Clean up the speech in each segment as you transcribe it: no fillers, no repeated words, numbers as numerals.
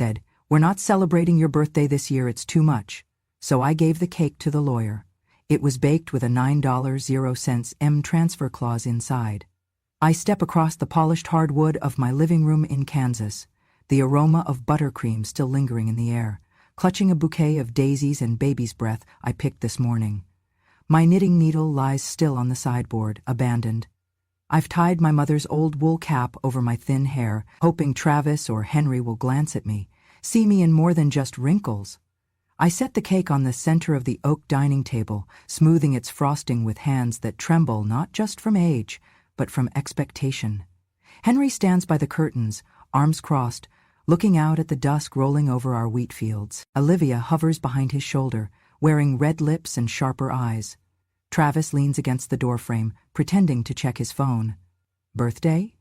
said, "We're not celebrating your birthday this year, it's too much." So I gave the cake to the lawyer. It was baked with a $9.00 transfer clause inside. I step across the polished hardwood of my living room in Kansas, the aroma of buttercream still lingering in the air, clutching a bouquet of daisies and baby's breath I picked this morning. My knitting needle lies still on the sideboard, abandoned. I've tied my mother's old wool cap over my thin hair, hoping Travis or Henry will glance at me, see me in more than just wrinkles. I set the cake on the center of the oak dining table, smoothing its frosting with hands that tremble not just from age, but from expectation. Henry stands by the curtains, arms crossed, looking out at the dusk rolling over our wheat fields. Olivia hovers behind his shoulder, wearing red lips and sharper eyes. Travis leans against the doorframe, pretending to check his phone. "Birthday?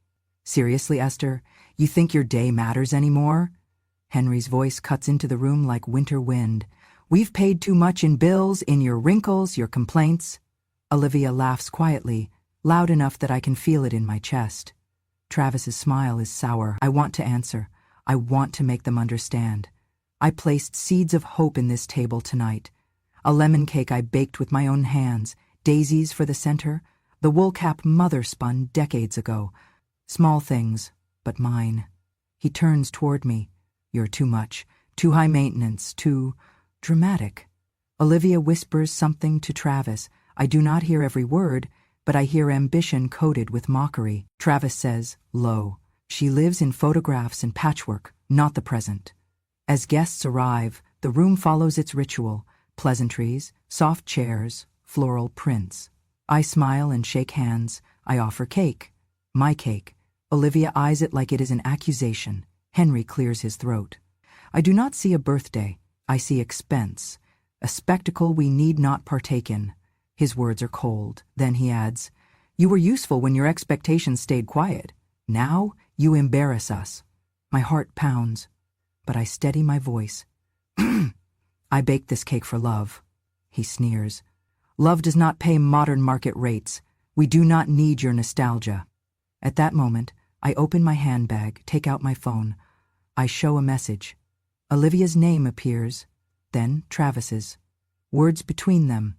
Seriously, Esther, you think your day matters anymore?" Henry's voice cuts into the room like winter wind. "We've paid too much in bills, in your wrinkles, your complaints." Olivia laughs quietly, loud enough that I can feel it in my chest. Travis's smile is sour. I want to answer. I want to make them understand. I placed seeds of hope in this table tonight. A lemon cake I baked with my own hands, daisies for the center, the wool cap mother spun decades ago. Small things, but mine. He turns toward me. "You're too much, too high maintenance, too dramatic." Olivia whispers something to Travis. I do not hear every word, but I hear ambition coated with mockery. Travis says, low, "She lives in photographs and patchwork, not the present." As guests arrive, the room follows its ritual: pleasantries, soft chairs, floral prints. I smile and shake hands. I offer cake. My cake. Olivia eyes it like it is an accusation. Henry clears his throat. I do not see a birthday. I see expense. A spectacle we need not partake in. His words are cold. Then he adds, "You were useful when your expectations stayed quiet. Now you embarrass us." My heart pounds, but I steady my voice. "I baked this cake for love." He sneers. "Love does not pay modern market rates. We do not need your nostalgia." At that moment, I open my handbag, take out my phone. I show a message. Olivia's name appears, then Travis's. Words between them.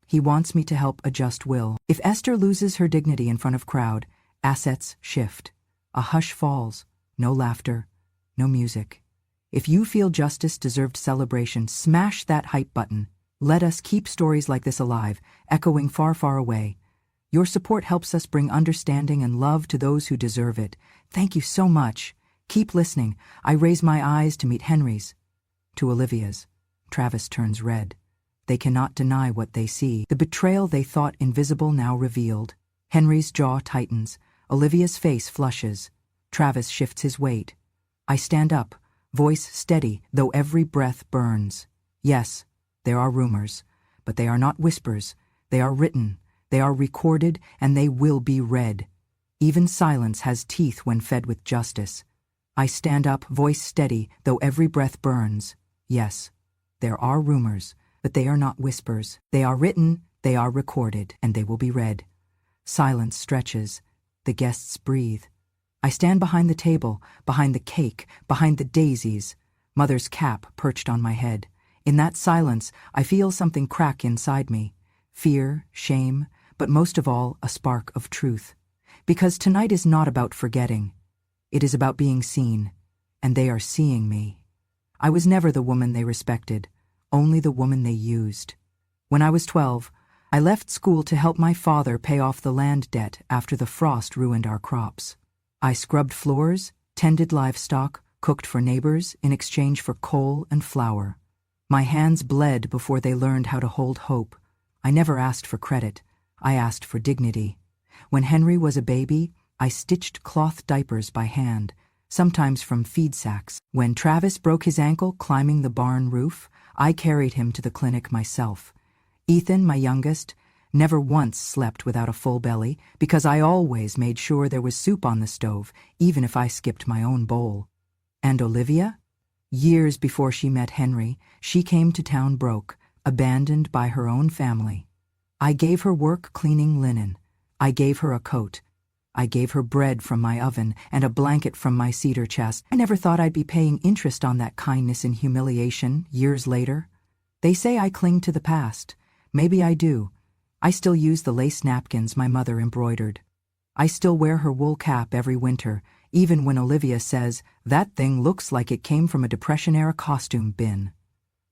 He wants me to help adjust will. If Esther loses her dignity in front of crowd, assets shift. A hush falls. No laughter. No music. If you feel justice deserved celebration, smash that hype button. Let us keep stories like this alive, echoing far, far away. Your support helps us bring understanding and love to those who deserve it. Thank you so much. Keep listening. I raise my eyes to meet Henry's. To Olivia's. Travis turns red. They cannot deny what they see. The betrayal they thought invisible now revealed. Henry's jaw tightens. Olivia's face flushes. Travis shifts his weight. I stand up, voice steady, though every breath burns. Yes, there are rumors, but they are not whispers. They are written, they are recorded, and they will be read. Even silence has teeth when fed with justice. I stand up, voice steady, though every breath burns. Yes, there are rumors, but they are not whispers. They are written, they are recorded, and they will be read. Silence stretches. The guests breathe. I stand behind the table, behind the cake, behind the daisies. Mother's cap perched on my head. In that silence, I feel something crack inside me. Fear, shame, but most of all, a spark of truth. Because tonight is not about forgetting. It is about being seen, and they are seeing me. I was never the woman they respected, only the woman they used. When I was 12, I left school to help my father pay off the land debt after the frost ruined our crops. I scrubbed floors, tended livestock, cooked for neighbors in exchange for coal and flour. My hands bled before they learned how to hold hope. I never asked for credit. I asked for dignity. When Henry was a baby, I stitched cloth diapers by hand, sometimes from feed sacks. When Travis broke his ankle climbing the barn roof, I carried him to the clinic myself. Ethan, my youngest, never once slept without a full belly because I always made sure there was soup on the stove, even if I skipped my own bowl. And Olivia? Years before she met Henry, she came to town broke, abandoned by her own family. I gave her work cleaning linen. I gave her a coat. I gave her bread from my oven and a blanket from my cedar chest. I never thought I'd be paying interest on that kindness and humiliation years later. They say I cling to the past. Maybe I do. I still use the lace napkins my mother embroidered. I still wear her wool cap every winter, even when Olivia says, "That thing looks like it came from a Depression-era costume bin."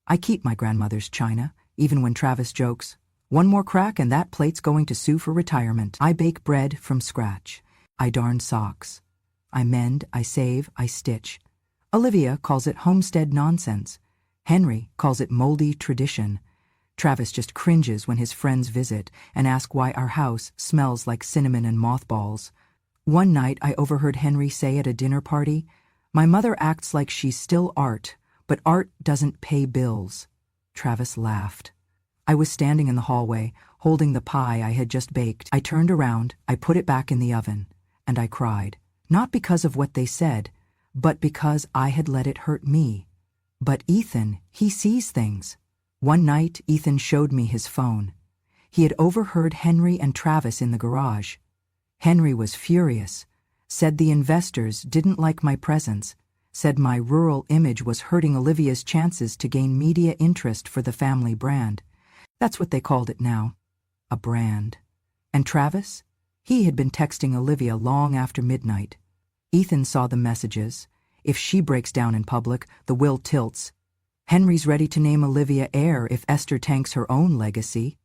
I keep my grandmother's china, even when Travis jokes, "One more crack and that plate's going to sue for retirement." I bake bread from scratch. I darn socks. I mend, I save, I stitch. Olivia calls it homestead nonsense. Henry calls it moldy tradition. Travis just cringes when his friends visit and ask why our house smells like cinnamon and mothballs. One night I overheard Henry say at a dinner party, "My mother acts like she's still art, but art doesn't pay bills." Travis laughed. I was standing in the hallway, holding the pie I had just baked. I turned around, I put it back in the oven, and I cried. Not because of what they said, but because I had let it hurt me. But Ethan, he sees things. One night, Ethan showed me his phone. He had overheard Henry and Travis in the garage. Henry was furious, said the investors didn't like my presence, said my rural image was hurting Olivia's chances to gain media interest for the family brand. That's what they called it now, a brand. And Travis? He had been texting Olivia long after midnight. Ethan saw the messages. If she breaks down in public, the will tilts. Henry's ready to name Olivia heir if Esther tanks her own legacy.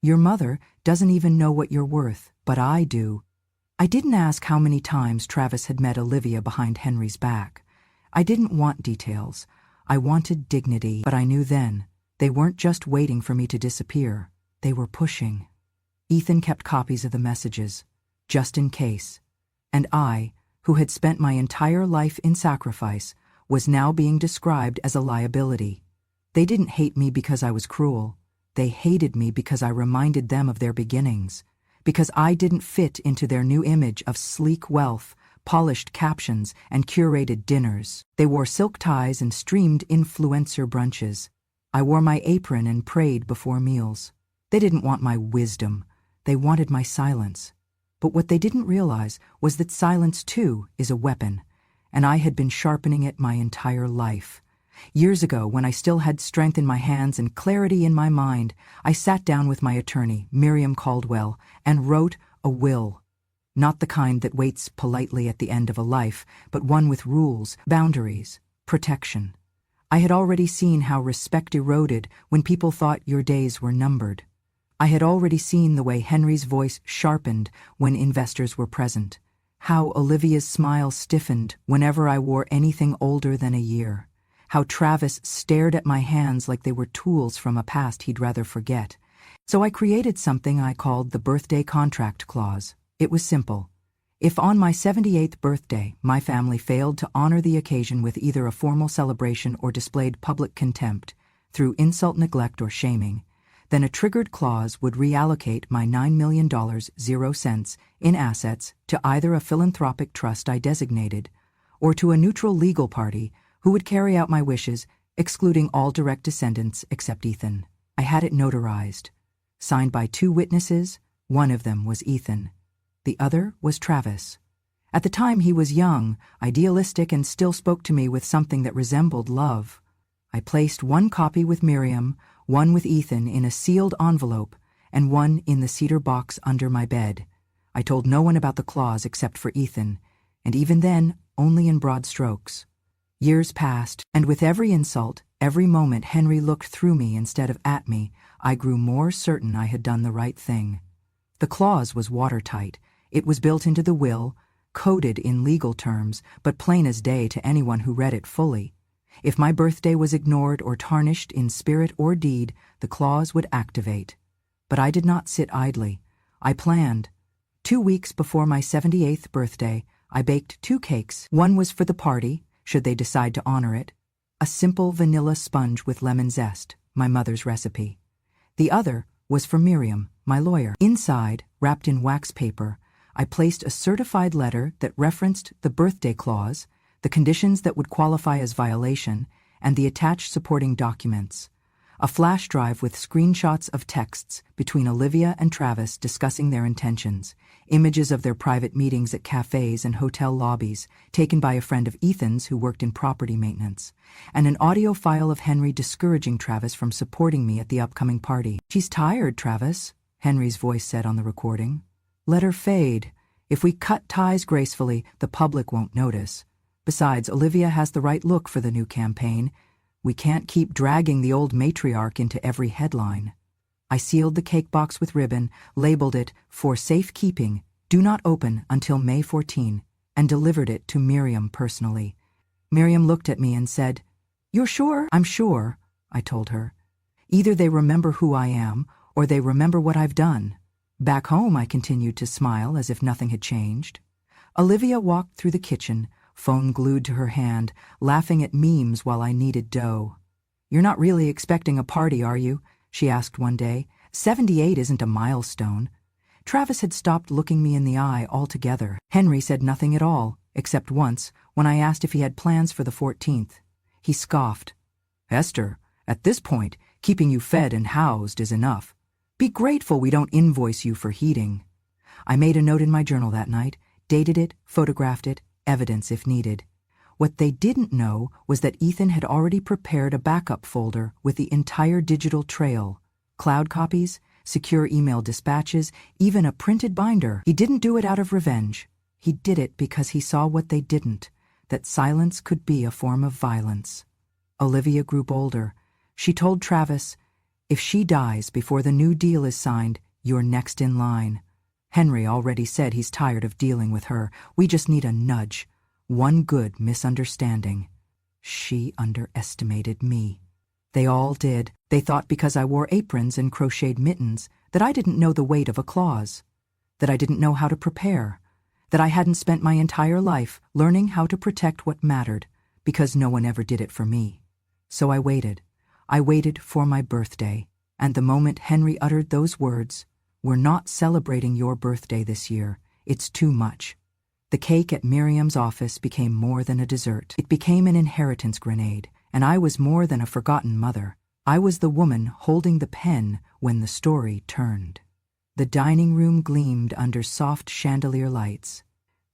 Your mother doesn't even know what you're worth, but I do. I didn't ask how many times Travis had met Olivia behind Henry's back. I didn't want details. I wanted dignity, but I knew then they weren't just waiting for me to disappear. They were pushing. Ethan kept copies of the messages, just in case. And I, who had spent my entire life in sacrifice, was now being described as a liability. They didn't hate me because I was cruel. They hated me because I reminded them of their beginnings, because I didn't fit into their new image of sleek wealth, polished captions, and curated dinners. They wore silk ties and streamed influencer brunches. I wore my apron and prayed before meals. They didn't want my wisdom. They wanted my silence. But what they didn't realize was that silence, too, is a weapon, and I had been sharpening it my entire life. Years ago, when I still had strength in my hands and clarity in my mind, I sat down with my attorney, Miriam Caldwell, and wrote a will. Not the kind that waits politely at the end of a life, but one with rules, boundaries, protection. I had already seen how respect eroded when people thought your days were numbered. I had already seen the way Henry's voice sharpened when investors were present, how Olivia's smile stiffened whenever I wore anything older than a year, how Travis stared at my hands like they were tools from a past he'd rather forget. So I created something I called the birthday contract clause. It was simple. If on my 78th birthday my family failed to honor the occasion with either a formal celebration or displayed public contempt through insult, neglect, or shaming, then a triggered clause would reallocate my $9 million, 0 cents, in assets to either a philanthropic trust I designated or to a neutral legal party who would carry out my wishes, excluding all direct descendants except Ethan. I had it notarized, signed by 2 witnesses. One of them was Ethan. The other was Travis. At the time he was young, idealistic, and still spoke to me with something that resembled love. I placed 1 copy with Miriam, 1 with Ethan in a sealed envelope, and 1 in the cedar box under my bed. I told no one about the clause except for Ethan, and even then, only in broad strokes. Years passed, and with every insult, every moment Henry looked through me instead of at me, I grew more certain I had done the right thing. The clause was watertight. It was built into the will, coded in legal terms, but plain as day to anyone who read it fully. If my birthday was ignored or tarnished in spirit or deed, the clause would activate. But I did not sit idly. I planned. 2 weeks before my 78th birthday, I baked 2 cakes. One was for the party, should they decide to honor it, a simple vanilla sponge with lemon zest, my mother's recipe. The other was for Miriam, my lawyer. Inside, wrapped in wax paper, I placed a certified letter that referenced the birthday clause, the conditions that would qualify as violation, and the attached supporting documents. A flash drive with screenshots of texts between Olivia and Travis discussing their intentions, images of their private meetings at cafes and hotel lobbies, taken by a friend of Ethan's who worked in property maintenance, and an audio file of Henry discouraging Travis from supporting me at the upcoming party. "She's tired, Travis," Henry's voice said on the recording. "Let her fade. If we cut ties gracefully, the public won't notice. Besides, Olivia has the right look for the new campaign. We can't keep dragging the old matriarch into every headline." I sealed the cake box with ribbon, labeled it, "For safekeeping, do not open until May 14, and delivered it to Miriam personally. Miriam looked at me and said, "You're sure?" "I'm sure," I told her. "Either they remember who I am, or they remember what I've done." Back home, I continued to smile as if nothing had changed. Olivia walked through the kitchen, phone glued to her hand, laughing at memes while I kneaded dough. "You're not really expecting a party, are you?" she asked one day. 78 isn't a milestone." Travis had stopped looking me in the eye altogether. Henry said nothing at all, except once, when I asked if he had plans for the 14th. He scoffed. "Esther, at this point, keeping you fed and housed is enough. Be grateful we don't invoice you for heating." I made a note in my journal that night, dated it, photographed it, evidence if needed. What they didn't know was that Ethan had already prepared a backup folder with the entire digital trail, cloud copies, secure email dispatches, even a printed binder. He didn't do it out of revenge. He did it because he saw what they didn't, that silence could be a form of violence. Olivia grew bolder. She told Travis, "If she dies before the new deal is signed, you're next in line. Henry already said he's tired of dealing with her. We just need a nudge. One good misunderstanding." She underestimated me. They all did. They thought because I wore aprons and crocheted mittens that I didn't know the weight of a clause, that I didn't know how to prepare, that I hadn't spent my entire life learning how to protect what mattered, because no one ever did it for me. So I waited. I waited for my birthday, and the moment Henry uttered those words, "We're not celebrating your birthday this year. It's too much," the cake at Miriam's office became more than a dessert. It became an inheritance grenade, and I was more than a forgotten mother. I was the woman holding the pen when the story turned. The dining room gleamed under soft chandelier lights.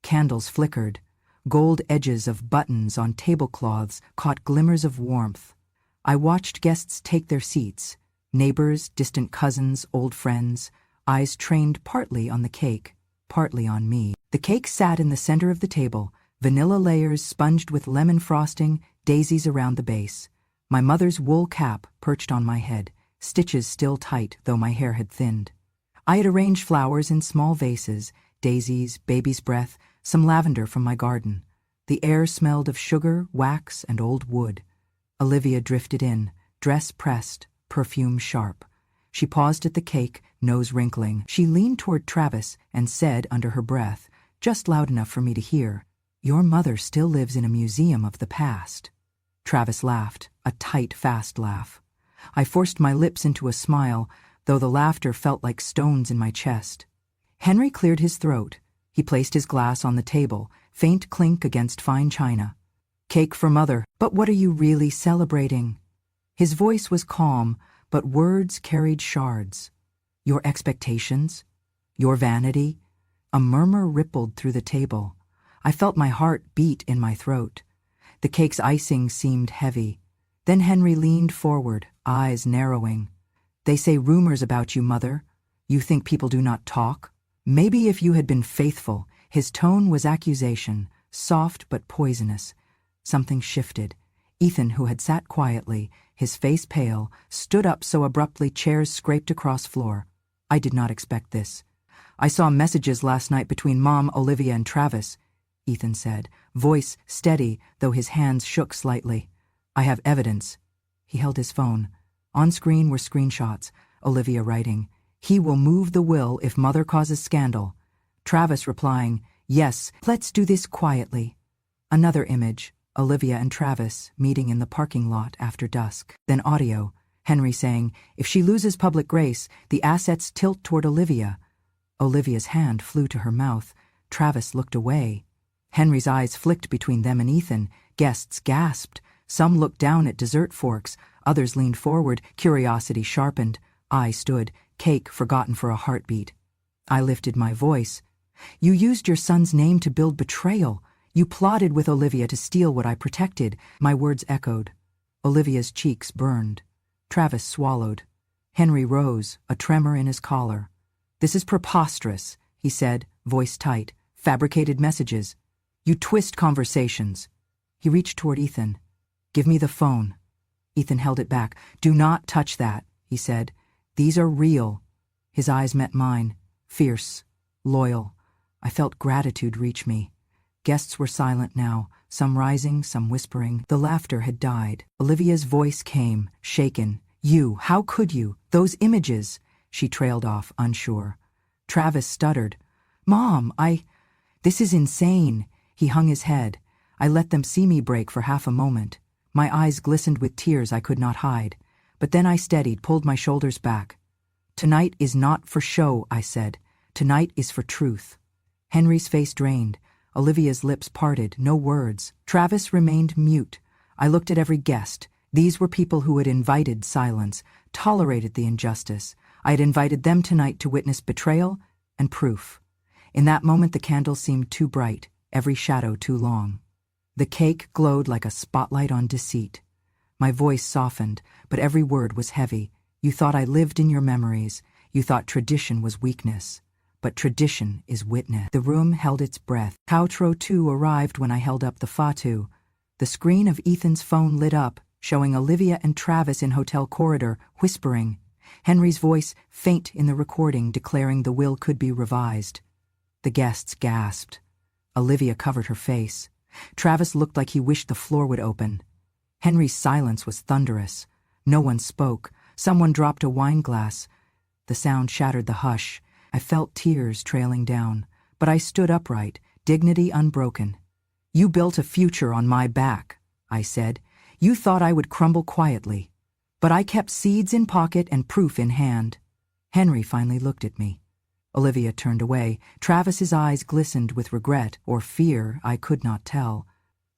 Candles flickered. Gold edges of buttons on tablecloths caught glimmers of warmth. I watched guests take their seats, neighbors, distant cousins, old friends, eyes trained partly on the cake, partly on me. The cake sat in the center of the table, vanilla layers sponged with lemon frosting, daisies around the base. My mother's wool cap perched on my head, stitches still tight though my hair had thinned. I had arranged flowers in small vases, daisies, baby's breath, some lavender from my garden. The air smelled of sugar, wax, and old wood. Olivia drifted in, dress pressed, perfume sharp. She paused at the cake, nose wrinkling. She leaned toward Travis and said under her breath, just loud enough for me to hear, "Your mother still lives in a museum of the past." Travis laughed, a tight, fast laugh. I forced my lips into a smile, though the laughter felt like stones in my chest. Henry cleared his throat. He placed his glass on the table, faint clink against fine china. "Cake for Mother, but what are you really celebrating?" His voice was calm, but words carried shards. "Your expectations? Your vanity?" A murmur rippled through the table. I felt my heart beat in my throat. The cake's icing seemed heavy. Then Henry leaned forward, eyes narrowing. "They say rumors about you, Mother. You think people do not talk? Maybe if you had been faithful." His tone was accusation, soft but poisonous. Something shifted. Ethan, who had sat quietly, his face pale, stood up so abruptly chairs scraped across floor. "I did not expect this. I saw messages last night between Mom, Olivia, and Travis," Ethan said, voice steady, though his hands shook slightly. "I have evidence." He held his phone. On screen were screenshots, Olivia writing, "He will move the will if Mother causes scandal." Travis replying, "Yes, let's do this quietly." Another image, Olivia and Travis meeting in the parking lot after dusk. Then audio, Henry saying, "If she loses public grace, the assets tilt toward Olivia." Olivia's hand flew to her mouth. Travis looked away. Henry's eyes flicked between them and Ethan. Guests gasped. Some looked down at dessert forks, others leaned forward, curiosity sharpened. I stood, cake forgotten for a heartbeat. I lifted my voice. You used your son's name to build betrayal. You plotted with Olivia to steal what I protected. My words echoed. Olivia's cheeks burned. Travis swallowed. Henry rose, a tremor in his collar. This is preposterous, he said, voice tight. Fabricated messages. You twist conversations. He reached toward Ethan. Give me the phone. Ethan held it back. Do not touch that, he said. These are real. His eyes met mine. Fierce. Loyal. I felt gratitude reach me. Guests were silent now, some rising, some whispering. The laughter had died. Olivia's voice came, shaken. You, how could you? Those images. She trailed off, unsure. Travis stuttered. Mom, This is insane. He hung his head. I let them see me break for half a moment. My eyes glistened with tears I could not hide. But then I steadied, pulled my shoulders back. Tonight is not for show, I said. Tonight is for truth. Henry's face drained. Olivia's lips parted, no words. Travis remained mute. I looked at every guest. These were people who had invited silence, tolerated the injustice. I had invited them tonight to witness betrayal and proof. In that moment the candles seemed too bright, every shadow too long. The cake glowed like a spotlight on deceit. My voice softened, but every word was heavy. You thought I lived in your memories. You thought tradition was weakness. But tradition is witness. The room held its breath. Outro 2 arrived when I held up the Fatu. The screen of Ethan's phone lit up, showing Olivia and Travis in hotel corridor, whispering. Henry's voice, faint in the recording, declaring the will could be revised. The guests gasped. Olivia covered her face. Travis looked like he wished the floor would open. Henry's silence was thunderous. No one spoke. Someone dropped a wine glass. The sound shattered the hush. I felt tears trailing down, but I stood upright, dignity unbroken. You built a future on my back, I said. You thought I would crumble quietly. But I kept seeds in pocket and proof in hand. Henry finally looked at me. Olivia turned away. Travis's eyes glistened with regret or fear, I could not tell.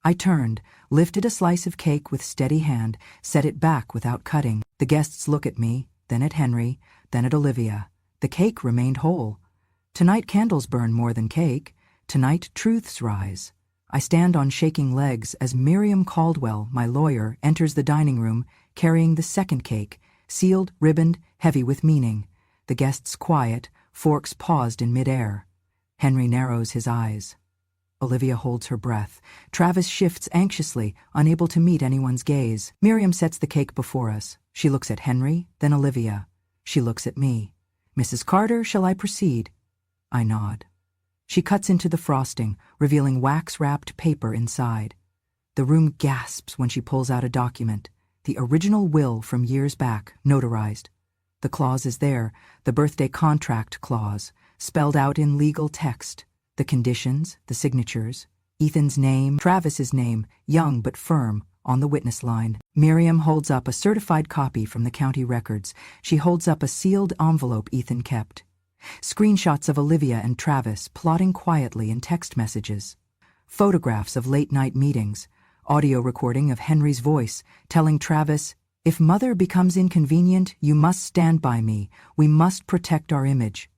I turned, lifted a slice of cake with steady hand, set it back without cutting. The guests looked at me, then at Henry, then at Olivia. The cake remained whole. Tonight candles burn more than cake. Tonight truths rise. I stand on shaking legs as Miriam Caldwell, my lawyer, enters the dining room, carrying the second cake, sealed, ribboned, heavy with meaning. The guests quiet, forks paused in midair. Henry narrows his eyes. Olivia holds her breath. Travis shifts anxiously, unable to meet anyone's gaze. Miriam sets the cake before us. She looks at Henry, then Olivia. She looks at me. Mrs. Carter, shall I proceed? I nod. She cuts into the frosting, revealing wax-wrapped paper inside. The room gasps when she pulls out a document, the original will from years back, notarized. The clause is there, the birthday contract clause, spelled out in legal text. The conditions, the signatures, Ethan's name, Travis's name, young but firm, on the witness line. Miriam holds up a certified copy from the county records. She holds up a sealed envelope Ethan kept. Screenshots of Olivia and Travis plotting quietly in text messages. Photographs of late-night meetings. Audio recording of Henry's voice, telling Travis, "If Mother becomes inconvenient, you must stand by me. We must protect our image."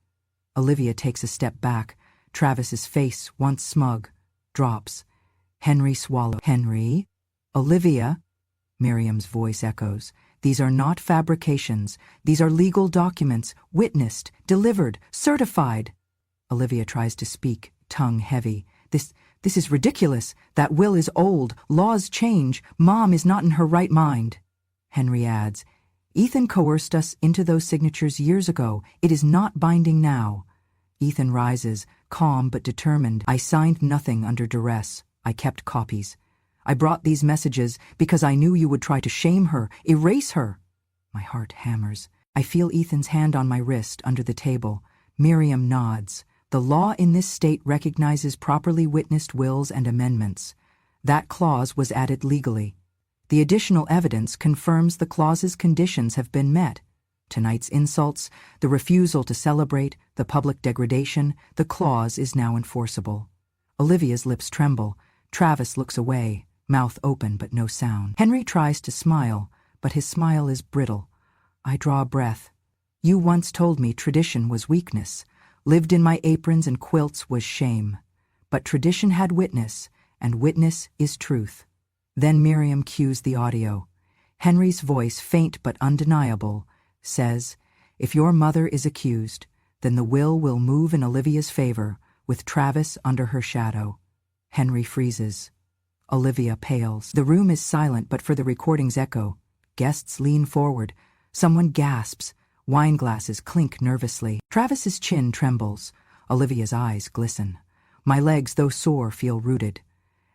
Olivia takes a step back. Travis's face, once smug, drops. Henry swallows. Henry? Olivia? Miriam's voice echoes. These are not fabrications. These are legal documents, witnessed, delivered, certified. Olivia tries to speak, tongue heavy. This is ridiculous. That will is old. Laws change. Mom is not in her right mind. Henry adds, Ethan coerced us into those signatures years ago. It is not binding now. Ethan rises, calm but determined. I signed nothing under duress. I kept copies. I brought these messages because I knew you would try to shame her, erase her. My heart hammers. I feel Ethan's hand on my wrist under the table. Miriam nods. The law in this state recognizes properly witnessed wills and amendments. That clause was added legally. The additional evidence confirms the clause's conditions have been met. Tonight's insults, the refusal to celebrate, the public degradation, the clause is now enforceable. Olivia's lips tremble. Travis looks away. mouth open but no sound. Henry tries to smile, but his smile is brittle. I draw a breath. You once told me tradition was weakness, lived in my aprons and quilts was shame. But tradition had witness, and witness is truth. Then Miriam cues the audio. Henry's voice, faint but undeniable, says, "If your mother is accused, then the will move in Olivia's favor, with Travis under her shadow." Henry freezes. Olivia pales. The room is silent but for the recording's echo. Guests lean forward. Someone gasps. Wine glasses clink nervously. Travis's chin trembles. Olivia's eyes glisten. My legs, though sore, feel rooted.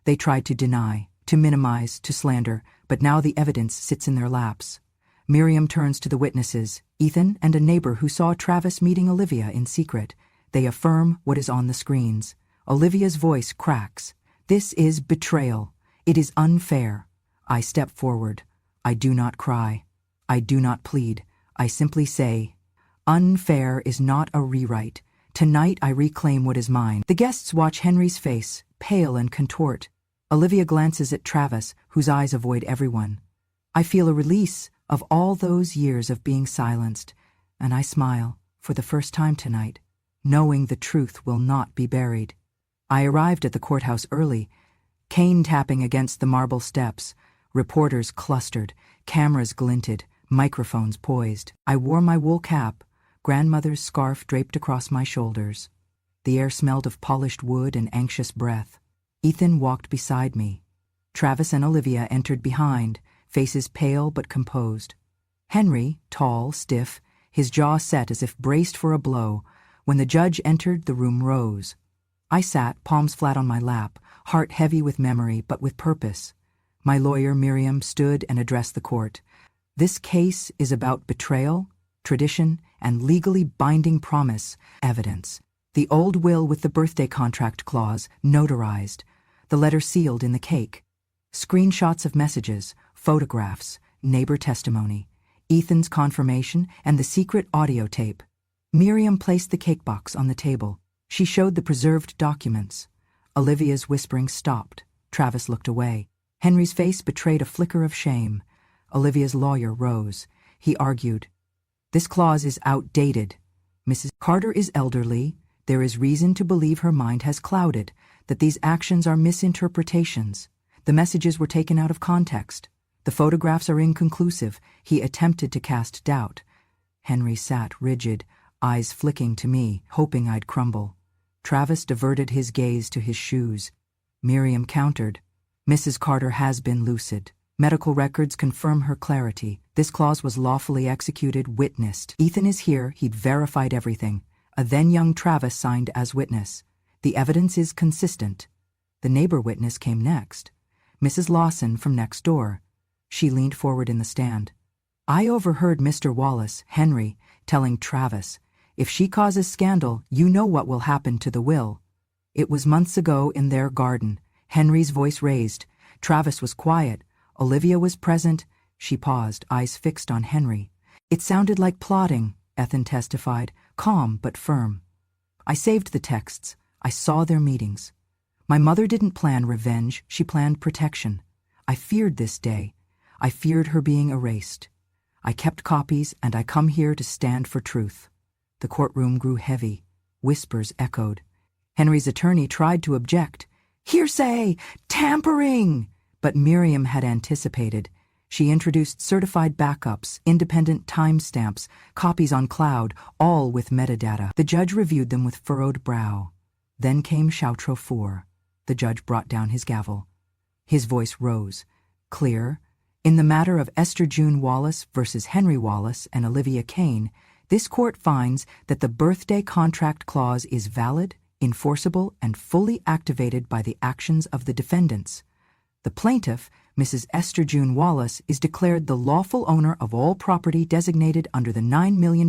They tried to deny, to minimize, to slander, but now the evidence sits in their laps. Miriam turns to the witnesses, Ethan and a neighbor who saw Travis meeting Olivia in secret. They affirm what is on the screens. Olivia's voice cracks. This is betrayal. It is unfair. I step forward. I do not cry. I do not plead. I simply say, unfair is not a rewrite. Tonight I reclaim what is mine. The guests watch Henry's face, pale and contort. Olivia glances at Travis, whose eyes avoid everyone. I feel a release of all those years of being silenced, and I smile, for the first time tonight, knowing the truth will not be buried. I arrived at the courthouse early, cane tapping against the marble steps, reporters clustered, cameras glinted, microphones poised. I wore my wool cap, grandmother's scarf draped across my shoulders. The air smelled of polished wood and anxious breath. Ethan walked beside me. Travis and Olivia entered behind, faces pale but composed. Henry, tall, stiff, his jaw set as if braced for a blow. When the judge entered, the room rose. I sat, palms flat on my lap, heart heavy with memory but with purpose. My lawyer, Miriam, stood and addressed the court. This case is about betrayal, tradition, and legally binding promise, evidence. The old will with the birthday contract clause, notarized. The letter sealed in the cake. Screenshots of messages, photographs, neighbor testimony, Ethan's confirmation, and the secret audio tape. Miriam placed the cake box on the table. She showed the preserved documents. Olivia's whispering stopped. Travis looked away. Henry's face betrayed a flicker of shame. Olivia's lawyer rose. He argued, "This clause is outdated. Mrs. Carter is elderly. There is reason to believe her mind has clouded, that these actions are misinterpretations. The messages were taken out of context. The photographs are inconclusive." He attempted to cast doubt. Henry sat rigid, eyes flicking to me, hoping I'd crumble. Travis diverted his gaze to his shoes. Miriam countered, "Mrs. Carter has been lucid. Medical records confirm her clarity. This clause was lawfully executed, witnessed. Ethan is here, he'd verified everything. A then-young Travis signed as witness. The evidence is consistent." The neighbor witness came next. Mrs. Lawson from next door. She leaned forward in the stand. "I overheard Mr. Wallace, Henry, telling Travis, 'If she causes scandal, you know what will happen to the will.' It was months ago in their garden." Henry's voice raised. Travis was quiet. Olivia was present. She paused, eyes fixed on Henry. "It sounded like plotting," Ethan testified, calm but firm. "I saved the texts. I saw their meetings. My mother didn't plan revenge, she planned protection. I feared this day. I feared her being erased. I kept copies, and I come here to stand for truth." The courtroom grew heavy. Whispers echoed. Henry's attorney tried to object. "Hearsay! Tampering!" But Miriam had anticipated. She introduced certified backups, independent timestamps, copies on cloud, all with metadata. The judge reviewed them with furrowed brow. Then came Chautreau 4. The judge brought down his gavel. His voice rose, clear. "In the matter of Esther June Wallace versus Henry Wallace and Olivia Kane, this court finds that the birthday contract clause is valid, enforceable, and fully activated by the actions of the defendants. The plaintiff, Mrs. Esther June Wallace, is declared the lawful owner of all property designated under the $9 million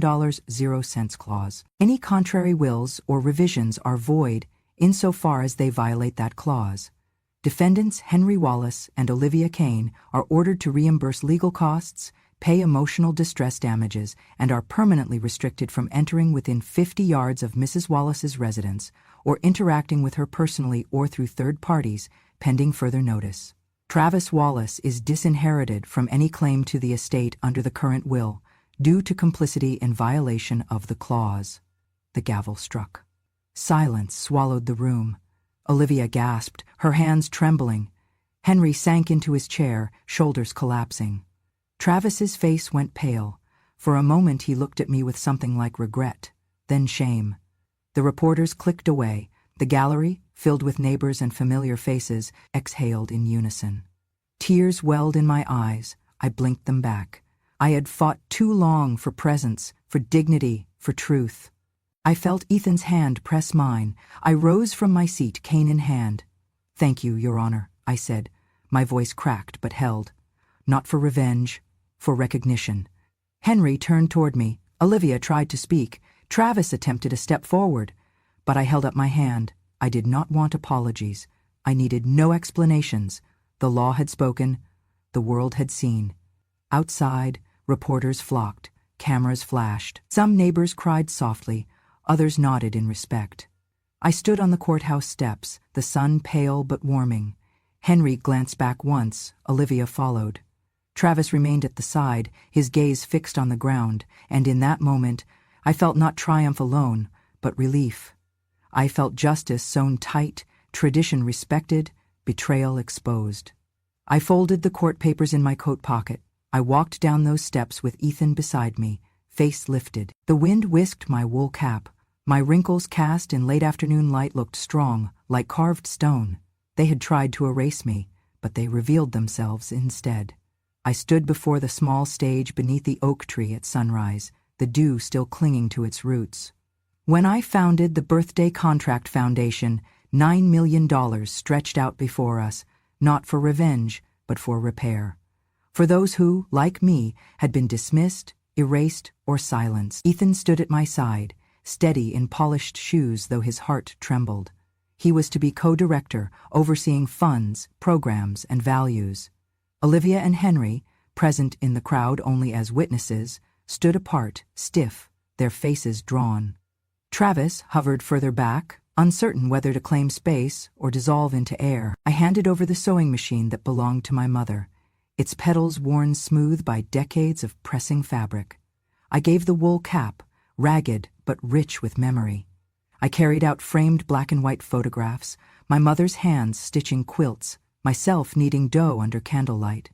0 cents clause. Any contrary wills or revisions are void insofar as they violate that clause. Defendants Henry Wallace and Olivia Kane are ordered to reimburse legal costs, pay emotional distress damages, and are permanently restricted from entering within 50 yards of Mrs. Wallace's residence or interacting with her personally or through third parties, pending further notice." Travis Wallace is disinherited from any claim to the estate under the current will, due to complicity in violation of the clause. The gavel struck. Silence swallowed the room. Olivia gasped, her hands trembling. Henry sank into his chair, shoulders collapsing. Travis's face went pale. For a moment he looked at me with something like regret, then shame. The reporters clicked away. The gallery, filled with neighbors and familiar faces, exhaled in unison. Tears welled in my eyes. I blinked them back. I had fought too long for presence, for dignity, for truth. I felt Ethan's hand press mine. I rose from my seat, cane in hand. "Thank you, Your Honor," I said. My voice cracked but held. Not for revenge, for recognition. Henry turned toward me. Olivia tried to speak. Travis attempted a step forward. But I held up my hand. I did not want apologies. I needed no explanations. The law had spoken. The world had seen. Outside, reporters flocked. Cameras flashed. Some neighbors cried softly. Others nodded in respect. I stood on the courthouse steps, the sun pale but warming. Henry glanced back once. Olivia followed. Travis remained at the side, his gaze fixed on the ground, and in that moment, I felt not triumph alone, but relief. I felt justice sewn tight, tradition respected, betrayal exposed. I folded the court papers in my coat pocket. I walked down those steps with Ethan beside me, face lifted. The wind whisked my wool cap. My wrinkles cast in late afternoon light looked strong, like carved stone. They had tried to erase me, but they revealed themselves instead. I stood before the small stage beneath the oak tree at sunrise, the dew still clinging to its roots. When I founded the Birthday Contract Foundation, $9 million stretched out before us, not for revenge, but for repair. For those who, like me, had been dismissed, erased, or silenced. Ethan stood at my side, steady in polished shoes though his heart trembled. He was to be co-director, overseeing funds, programs, and values. Olivia and Henry, present in the crowd only as witnesses, stood apart, stiff, their faces drawn. Travis hovered further back, uncertain whether to claim space or dissolve into air. I handed over the sewing machine that belonged to my mother, its petals worn smooth by decades of pressing fabric. I gave the wool cap, ragged but rich with memory. I carried out framed black and white photographs, my mother's hands stitching quilts, myself kneading dough under candlelight.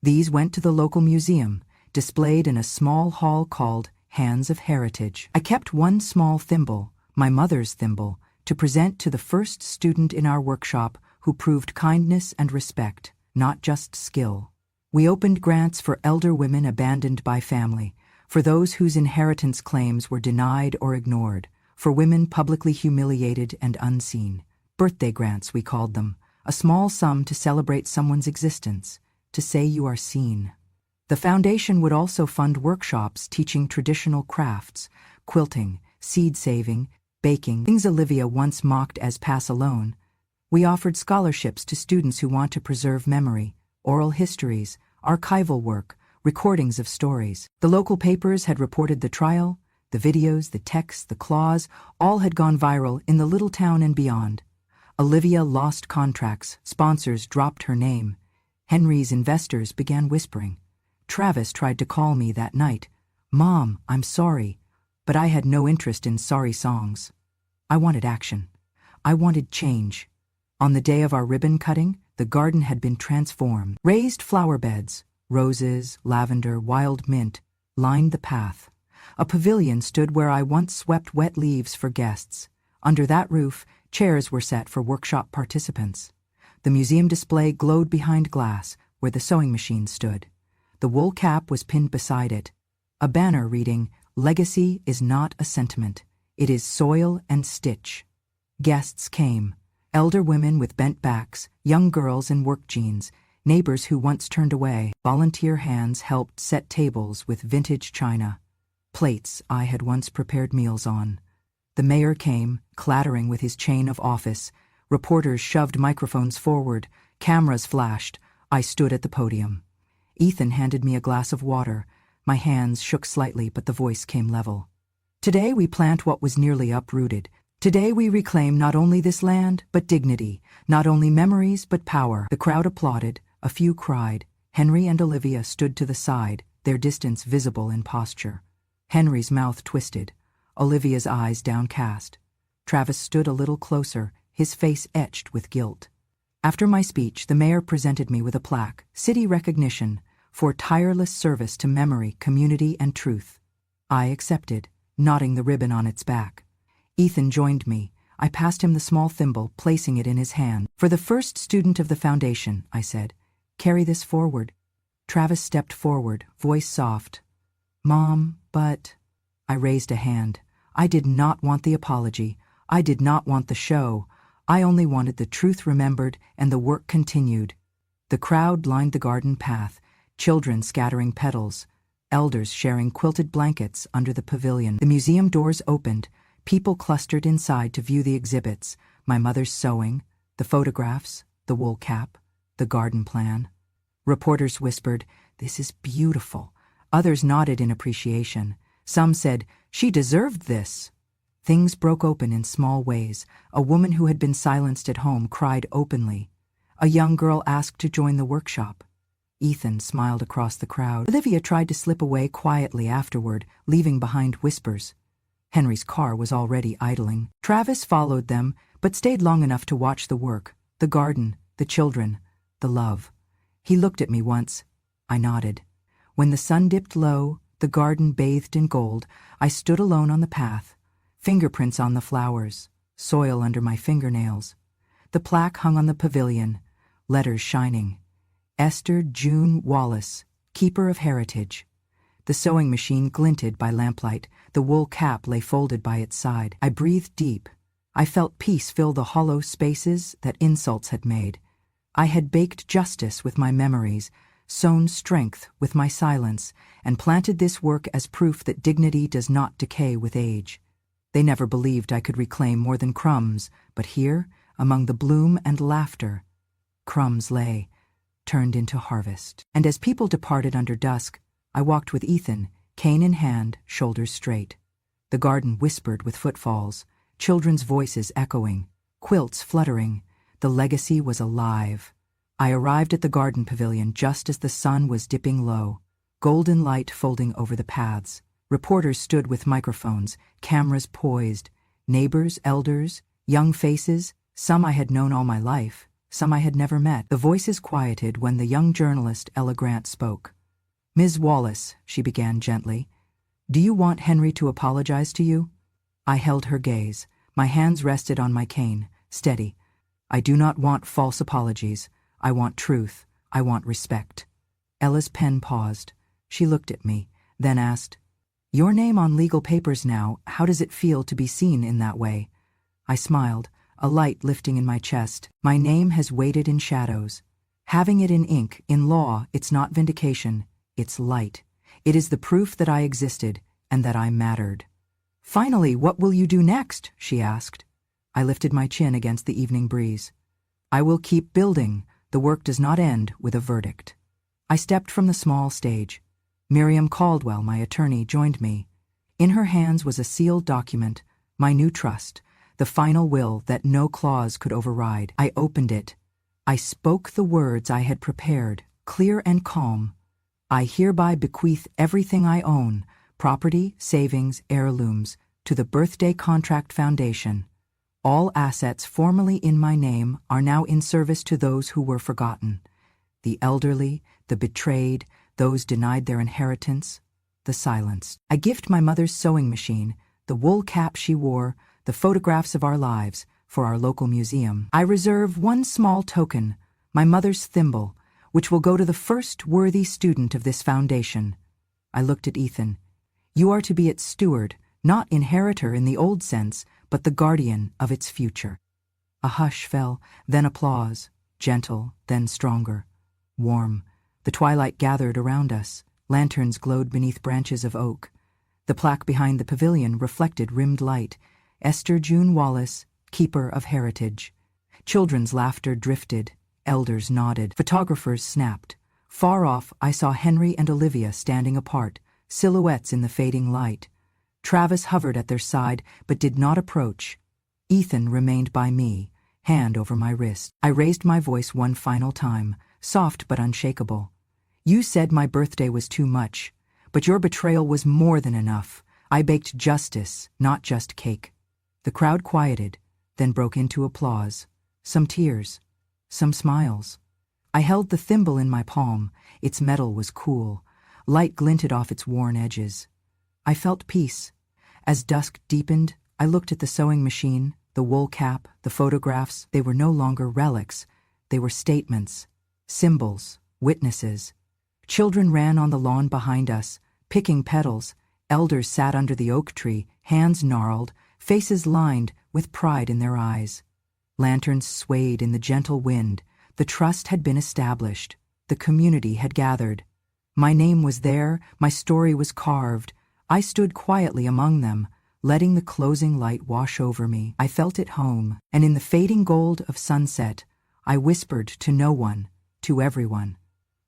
These went to the local museum, displayed in a small hall called Hands of Heritage. I kept one small thimble, my mother's thimble, to present to the first student in our workshop who proved kindness and respect, not just skill. We opened grants for elder women abandoned by family, for those whose inheritance claims were denied or ignored, for women publicly humiliated and unseen. Birthday grants, we called them, a small sum to celebrate someone's existence, to say you are seen. The foundation would also fund workshops teaching traditional crafts, quilting, seed saving, baking, things Olivia once mocked as pass alone. We offered scholarships to students who want to preserve memory, oral histories, archival work, recordings of stories. The local papers had reported the trial. The videos, the texts, the clause, all had gone viral in the little town and beyond. Olivia lost contracts, sponsors dropped her name. Henry's investors began whispering. Travis tried to call me that night. "Mom, I'm sorry," but I had no interest in sorry songs. I wanted action. I wanted change. On the day of our ribbon cutting, the garden had been transformed. Raised flower beds, roses, lavender, wild mint, lined the path. A pavilion stood where I once swept wet leaves for guests. Under that roof, chairs were set for workshop participants. The museum display glowed behind glass, where the sewing machine stood. The wool cap was pinned beside it. A banner reading, "Legacy is not a sentiment. It is soil and stitch." Guests came. Elder women with bent backs, young girls in work jeans, neighbors who once turned away. Volunteer hands helped set tables with vintage china. Plates I had once prepared meals on. The mayor came, clattering with his chain of office. Reporters shoved microphones forward. Cameras flashed. I stood at the podium. Ethan handed me a glass of water. My hands shook slightly, but the voice came level. "Today we plant what was nearly uprooted. Today we reclaim not only this land, but dignity. Not only memories, but power." The crowd applauded. A few cried. Henry and Olivia stood to the side, their distance visible in posture. Henry's mouth twisted, Olivia's eyes downcast. Travis stood a little closer, his face etched with guilt. After my speech, the mayor presented me with a plaque, City Recognition, for tireless service to memory, community, and truth. I accepted, knotting the ribbon on its back. Ethan joined me. I passed him the small thimble, placing it in his hand. For the first student of the foundation, I said, carry this forward. Travis stepped forward, voice soft. Mom, but... I raised a hand. I did not want the apology. I did not want the show. I only wanted the truth remembered and the work continued. The crowd lined the garden path, children scattering petals, elders sharing quilted blankets under the pavilion. The museum doors opened, people clustered inside to view the exhibits, my mother's sewing, the photographs, the wool cap, the garden plan. Reporters whispered, "This is beautiful." Others nodded in appreciation. Some said, "She deserved this." Things broke open in small ways. A woman who had been silenced at home cried openly. A young girl asked to join the workshop. Ethan smiled across the crowd. Olivia tried to slip away quietly afterward, leaving behind whispers. Henry's car was already idling. Travis followed them, but stayed long enough to watch the work, the garden, the children, the love. He looked at me once. I nodded. When the sun dipped low, the garden bathed in gold, I stood alone on the path, fingerprints on the flowers, soil under my fingernails. The plaque hung on the pavilion, letters shining. Esther June Wallace, Keeper of Heritage. The sewing machine glinted by lamplight, the wool cap lay folded by its side. I breathed deep. I felt peace fill the hollow spaces that insults had made. I had baked justice with my memories, sown strength with my silence, and planted this work as proof that dignity does not decay with age. They never believed I could reclaim more than crumbs, but here, among the bloom and laughter, crumbs lay, turned into harvest. And as people departed under dusk, I walked with Ethan, cane in hand, shoulders straight. The garden whispered with footfalls, children's voices echoing, quilts fluttering. The legacy was alive. I arrived at the garden pavilion just as the sun was dipping low, golden light folding over the paths. Reporters stood with microphones, cameras poised, neighbors, elders, young faces, some I had known all my life, some I had never met. The voices quieted when the young journalist Ella Grant spoke. "Ms. Wallace," she began gently, "do you want Henry to apologize to you?" I held her gaze. My hands rested on my cane, steady. "I do not want false apologies. I want truth. I want respect." Ella's pen paused. She looked at me, then asked, "Your name on legal papers now, how does it feel to be seen in that way?" I smiled, a light lifting in my chest. My name has waited in shadows. Having it in ink, in law, it's not vindication, it's light. It is the proof that I existed and that I mattered. "Finally, what will you do next?" she asked. I lifted my chin against the evening breeze. "I will keep building. The work does not end with a verdict." I stepped from the small stage. Miriam Caldwell, my attorney, joined me. In her hands was a sealed document, my new trust, the final will that no clause could override. I opened it. I spoke the words I had prepared, clear and calm. "I hereby bequeath everything I own, property, savings, heirlooms, to the Birthday Contract Foundation. All assets formerly in my name are now in service to those who were forgotten. The elderly, the betrayed, those denied their inheritance, the silenced. I gift my mother's sewing machine, the wool cap she wore, the photographs of our lives, for our local museum. I reserve one small token, my mother's thimble, which will go to the first worthy student of this foundation." I looked at Ethan. "You are to be its steward, not inheritor in the old sense, but the guardian of its future." A hush fell, then applause, gentle, then stronger, warm. The twilight gathered around us. Lanterns glowed beneath branches of oak. The plaque behind the pavilion reflected rimmed light. Esther June Wallace, Keeper of Heritage. Children's laughter drifted. Elders nodded. Photographers snapped. Far off, I saw Henry and Olivia standing apart, silhouettes in the fading light. Travis hovered at their side, but did not approach. Ethan remained by me, hand over my wrist. I raised my voice one final time. soft but unshakable. You said my birthday was too much, but your betrayal was more than enough. I baked justice, not just cake. The crowd quieted, then broke into applause. Some tears, some smiles. I held the thimble in my palm. Its metal was cool. Light glinted off its worn edges. I felt peace. As dusk deepened, I looked at the sewing machine, the wool cap, the photographs. They were no longer relics. They were statements, symbols, witnesses. Children ran on the lawn behind us, picking petals. Elders sat under the oak tree, hands gnarled, faces lined with pride in their eyes. Lanterns swayed in the gentle wind. The trust had been established. The community had gathered. My name was there, my story was carved. I stood quietly among them, letting the closing light wash over me. I felt at home, and in the fading gold of sunset, I whispered to no one, to everyone.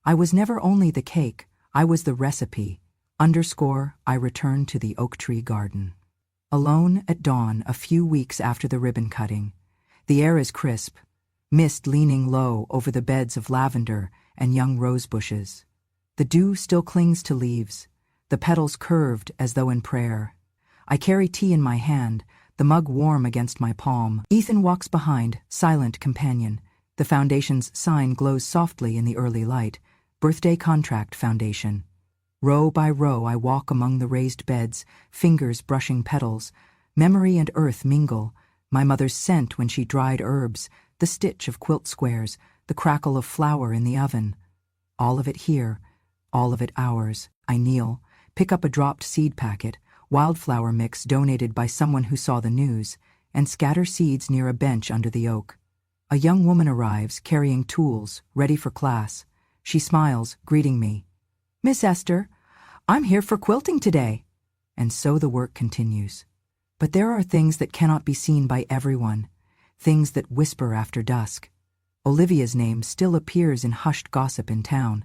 I was never only the cake, I was the recipe. I returned to the oak tree garden. Alone at dawn, a few weeks after the ribbon cutting. The air is crisp, mist leaning low over the beds of lavender and young rose bushes. The dew still clings to leaves, the petals curved as though in prayer. I carry tea in my hand, the mug warm against my palm. Ethan walks behind, silent companion. The foundation's sign glows softly in the early light. Birthday Contract Foundation. Row by row I walk among the raised beds, fingers brushing petals. Memory and earth mingle. My mother's scent when she dried herbs, the stitch of quilt squares, the crackle of flour in the oven. All of it here, all of it ours. I kneel, pick up a dropped seed packet, wildflower mix donated by someone who saw the news, and scatter seeds near a bench under the oak. A young woman arrives, carrying tools, ready for class. She smiles, greeting me. "Miss Esther, I'm here for quilting today." And so the work continues. But there are things that cannot be seen by everyone, things that whisper after dusk. Olivia's name still appears in hushed gossip in town.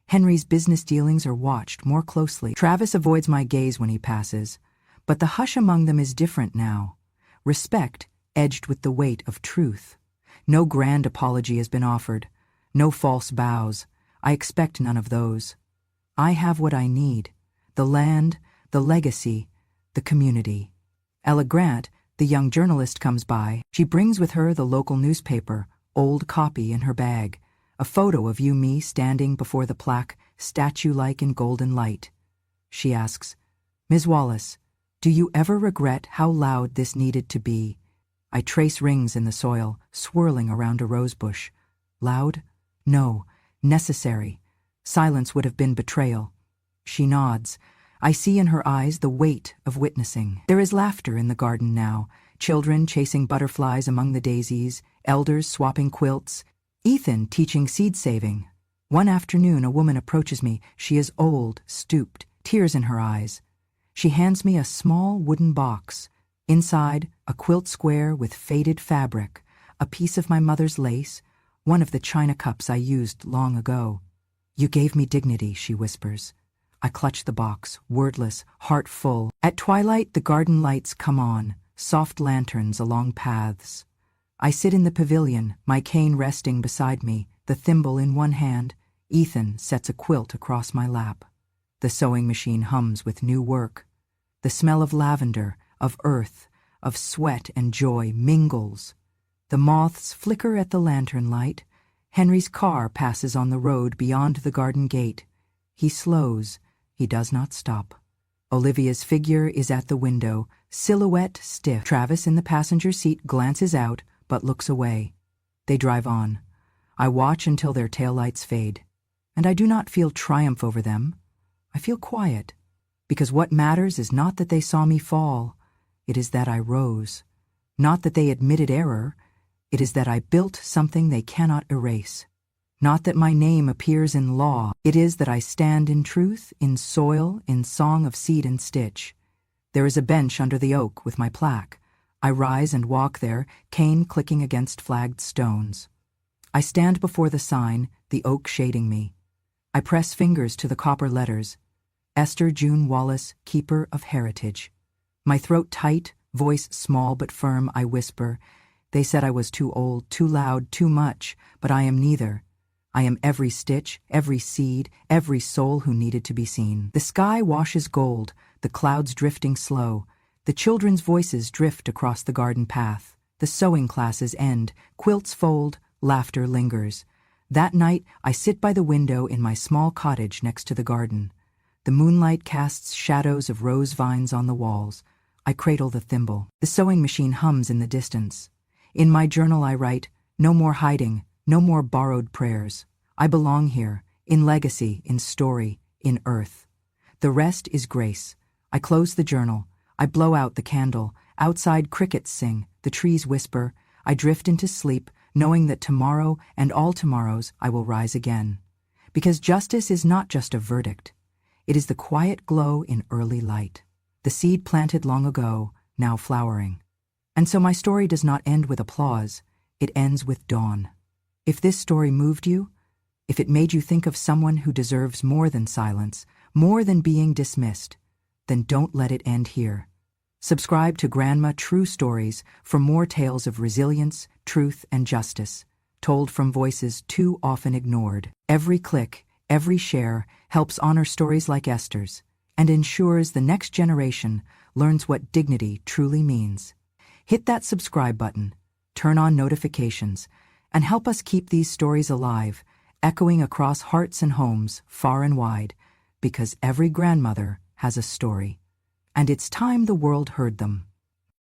Henry's business dealings are watched more closely. Travis avoids my gaze when he passes, but the hush among them is different now. Respect edged with the weight of truth. No grand apology has been offered, no false bows. I expect none of those. I have what I need: the land, the legacy, the community. Ella Grant, the young journalist, comes by. She brings with her the local newspaper, old copy in her bag, a photo of me standing before the plaque, statue-like in golden light. She asks, "Ms. Wallace, do you ever regret how loud this needed to be?" I trace rings in the soil, swirling around a rosebush. Loud? No. Necessary. Silence would have been betrayal. She nods. I see in her eyes the weight of witnessing. There is laughter in the garden now, children chasing butterflies among the daisies, elders swapping quilts, Ethan teaching seed saving. One afternoon a woman approaches me. She is old, stooped, tears in her eyes. She hands me a small wooden box. Inside, a quilt square with faded fabric, a piece of my mother's lace, one of the china cups I used long ago. "You gave me dignity," she whispers. I clutch the box, wordless, heart full. At twilight, the garden lights come on, soft lanterns along paths. I sit in the pavilion, my cane resting beside me, the thimble in one hand. Ethan sets a quilt across my lap. The sewing machine hums with new work. The smell of lavender, of earth, of sweat and joy mingles. The moths flicker at the lantern light. Henry's car passes on the road beyond the garden gate. He slows. He does not stop. Olivia's figure is at the window, silhouette stiff. Travis in the passenger seat glances out, but looks away. They drive on. I watch until their taillights fade. And I do not feel triumph over them. I feel quiet. Because what matters is not that they saw me fall. It is that I rose. Not that they admitted error. It is that I built something they cannot erase. Not that my name appears in law. It is that I stand in truth, in soil, in song of seed and stitch. There is a bench under the oak with my plaque. I rise and walk there, cane clicking against flagged stones. I stand before the sign, the oak shading me. I press fingers to the copper letters. Esther June Wallace, Keeper of Heritage. My throat tight, voice small but firm, I whisper. They said I was too old, too loud, too much, but I am neither. I am every stitch, every seed, every soul who needed to be seen. The sky washes gold, the clouds drifting slow. The children's voices drift across the garden path. The sewing classes end, quilts fold, laughter lingers. That night, I sit by the window in my small cottage next to the garden. The moonlight casts shadows of rose vines on the walls. I cradle the thimble. The sewing machine hums in the distance. In my journal I write, no more hiding, no more borrowed prayers. I belong here, in legacy, in story, in earth. The rest is grace. I close the journal. I blow out the candle. Outside crickets sing, the trees whisper. I drift into sleep, knowing that tomorrow and all tomorrows I will rise again. Because justice is not just a verdict. It is the quiet glow in early light. The seed planted long ago, now flowering. And so my story does not end with applause. It ends with dawn. If this story moved you, if it made you think of someone who deserves more than silence, more than being dismissed, then don't let it end here. Subscribe to Grandma True Stories for more tales of resilience, truth, and justice, told from voices too often ignored. Every click, every share helps honor stories like Esther's and ensures the next generation learns what dignity truly means. Hit that subscribe button, turn on notifications, and help us keep these stories alive, echoing across hearts and homes far and wide, because every grandmother has a story. And it's time the world heard them.